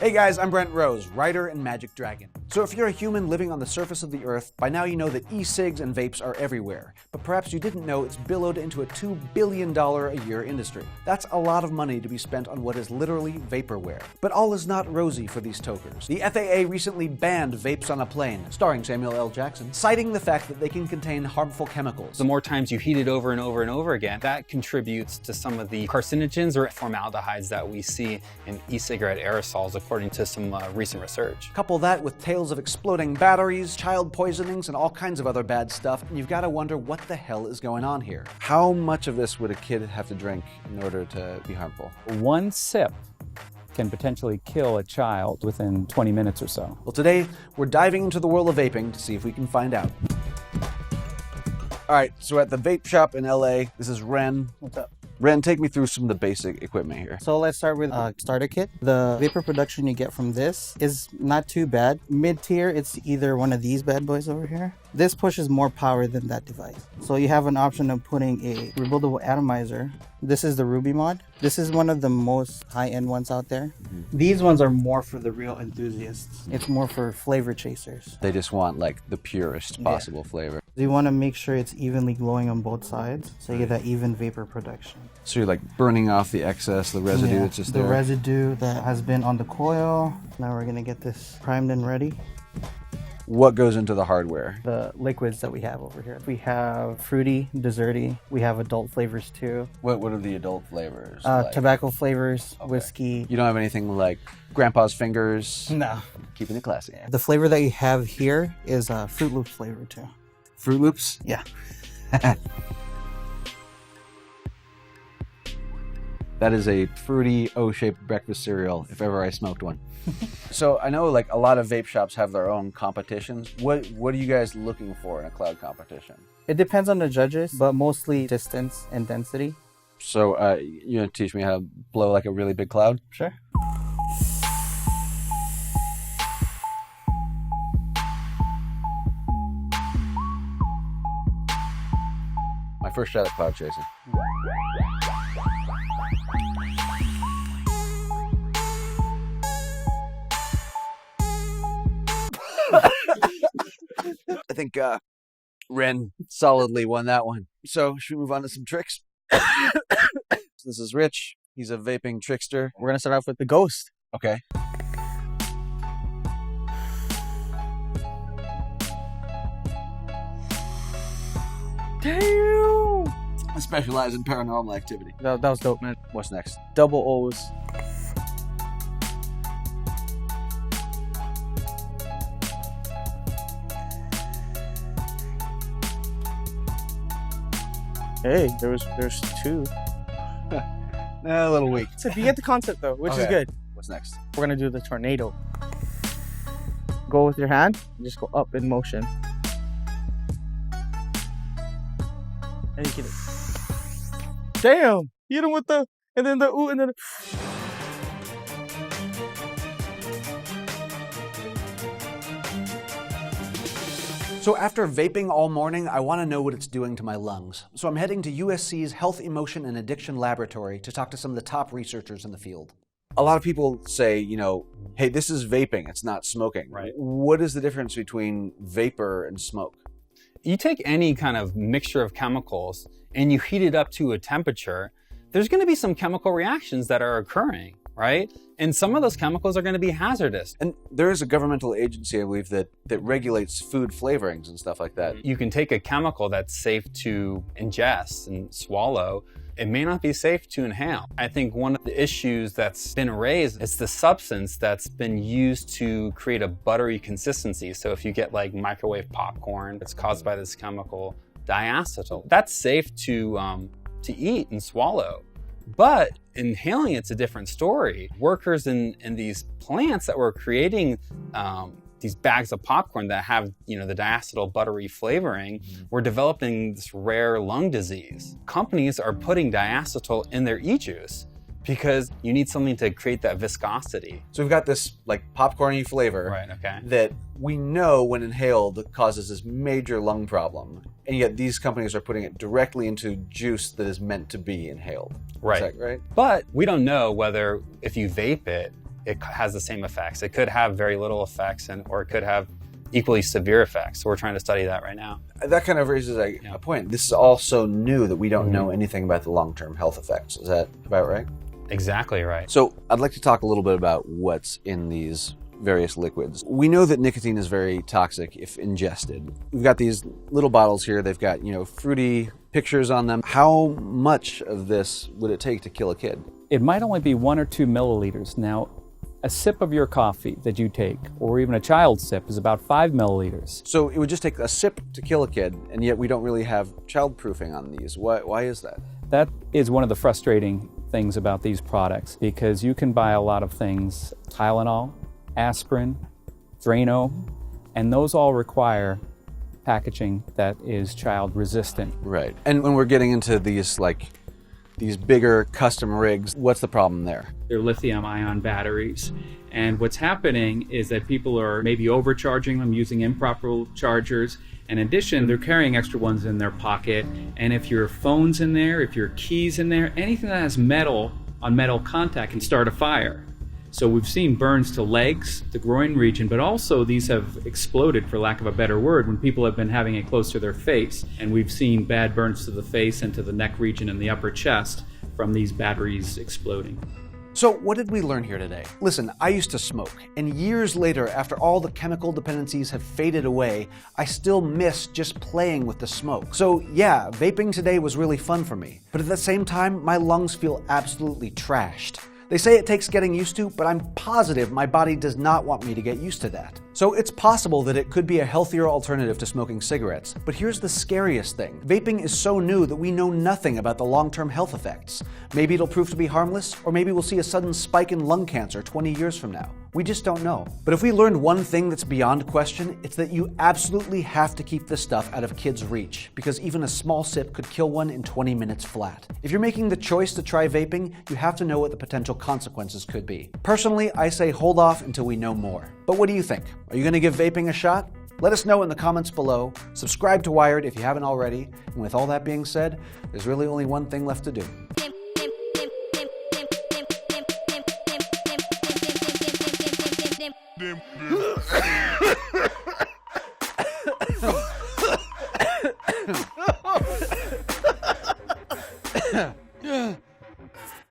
Hey guys, I'm Brent Rose, writer and magic dragon. So if you're a human living on the surface of the earth, by now you know that e-cigs and vapes are everywhere. But perhaps you didn't know it's billowed into a $2 billion a year industry. That's a lot of money to be spent on what is literally vaporware. But all is not rosy for these tokers. The FAA recently banned vapes on a plane, starring Samuel L. Jackson, citing the fact that they can contain harmful chemicals. The more times you heat it over and over and over again, that contributes to some of the carcinogens or formaldehydes that we see in e-cigarette aerosols, according to some recent research. Couple that with tales of exploding batteries, child poisonings, and all kinds of other bad stuff, and you've got to wonder what the hell is going on here. How much of this would a kid have to drink in order to be harmful? One sip can potentially kill a child within 20 minutes or so. Well, today we're diving into the world of vaping to see if we can find out. All right, so at the Vape Shop in LA, this is Ren. What's up? Ren, take me through some of the basic equipment here. So let's start with a starter kit. The vapor production you get from this is not too bad. Mid-tier, it's either one of these bad boys over here. This pushes more power than that device. So you have an option of putting a rebuildable atomizer. This is the Ruby mod. This is one of the most high-end ones out there. These ones are more for the real enthusiasts. It's more for flavor chasers. They just want like the purest possible flavor. You want to make sure it's evenly glowing on both sides, so you get that even vapor production. So you're like burning off the excess, the residue that's just the there? The residue that has been on the coil. Now we're gonna get this primed and ready. What goes into the hardware? The liquids that we have over here. We have fruity, desserty. We have adult flavors too. What are the adult flavors? Tobacco flavors, whiskey. You don't have anything like Grandpa's Fingers? No. Keeping it classy. The flavor that you have here is Fruit Loops flavor too. Fruit Loops? Yeah. That is a fruity O-shaped breakfast cereal, if ever I smoked one. So I know like a lot of vape shops have their own competitions. What are you guys looking for in a cloud competition? It depends on the judges, but mostly distance and density. So you gonna teach me how to blow like a really big cloud? Sure. My first shot at cloud chasing. I think Ren solidly won that one. So should we move on to some tricks? This is Rich. He's a vaping trickster. We're gonna start off with the Ghost. Okay. Damn! I specialize in paranormal activity. That was dope, man. What's next? Double O's. Hey, there's two. A little weak. So you get the concept though, which is good. What's next? We're gonna do the tornado. Go with your hand and just go up in motion. And you get it. Damn! Hit him with the, and then the ooh, and then So after vaping all morning, I want to know what it's doing to my lungs. So I'm heading to USC's Health, Emotion, and Addiction Laboratory to talk to some of the top researchers in the field. A lot of people say, you know, hey, this is vaping, it's not smoking. Right. What is the difference between vapor and smoke? You take any kind of mixture of chemicals and you heat it up to a temperature, there's going to be some chemical reactions that are occurring, right? And some of those chemicals are going to be hazardous. And there is a governmental agency, I believe, that regulates food flavorings and stuff like that. You can take a chemical that's safe to ingest and swallow. It may not be safe to inhale. I think one of the issues that's been raised is the substance that's been used to create a buttery consistency. So if you get like microwave popcorn, it's caused by this chemical diacetyl. That's safe to eat and swallow. But inhaling, it's a different story. Workers in these plants that were creating these bags of popcorn that have, you know, the diacetyl buttery flavoring, were developing this rare lung disease. Companies are putting diacetyl in their e-juice Because you need something to create that viscosity. So we've got this like popcorny flavor Right, okay. that we know when inhaled causes this major lung problem. And yet these companies are putting it directly into juice that is meant to be inhaled. Right. Is that right? But we don't know whether if you vape it, it has the same effects. It could have very little effects or it could have equally severe effects. So we're trying to study that right now. That kind of raises a point. This is all so new that we don't know anything about the long-term health effects. Is that about right? Exactly right. So I'd like to talk a little bit about what's in these various liquids. We know that nicotine is very toxic if ingested. We've got these little bottles here. They've got, fruity pictures on them. How much of this would it take to kill a kid? It might only be 1 or 2 milliliters. Now, a sip of your coffee that you take, or even a child's sip, is about 5 milliliters. So it would just take a sip to kill a kid, and yet we don't really have child-proofing on these. Why is that? That is one of the frustrating things about these products, because you can buy a lot of things, Tylenol, aspirin, Drano, and those all require packaging that is child resistant. Right. And when we're getting into these bigger custom rigs, what's the problem there? They're lithium-ion batteries. And what's happening is that people are maybe overcharging them, using improper chargers. In addition, they're carrying extra ones in their pocket. And if your phone's in there, if your key's in there, anything that has metal on metal contact can start a fire. So we've seen burns to legs, the groin region, but also these have exploded, for lack of a better word, when people have been having it close to their face. And we've seen bad burns to the face and to the neck region and the upper chest from these batteries exploding. So what did we learn here today? Listen, I used to smoke, and years later, after all the chemical dependencies have faded away, I still miss just playing with the smoke. So yeah, vaping today was really fun for me, but at the same time, my lungs feel absolutely trashed. They say it takes getting used to, but I'm positive my body does not want me to get used to that. So it's possible that it could be a healthier alternative to smoking cigarettes. But here's the scariest thing. Vaping is so new that we know nothing about the long-term health effects. Maybe it'll prove to be harmless, or maybe we'll see a sudden spike in lung cancer 20 years from now. We just don't know. But if we learned one thing that's beyond question, it's that you absolutely have to keep this stuff out of kids' reach, because even a small sip could kill one in 20 minutes flat. If you're making the choice to try vaping, you have to know what the potential consequences could be. Personally, I say hold off until we know more. But what do you think? Are you going to give vaping a shot? Let us know in the comments below. Subscribe to Wired if you haven't already. And with all that being said, there's really only one thing left to do.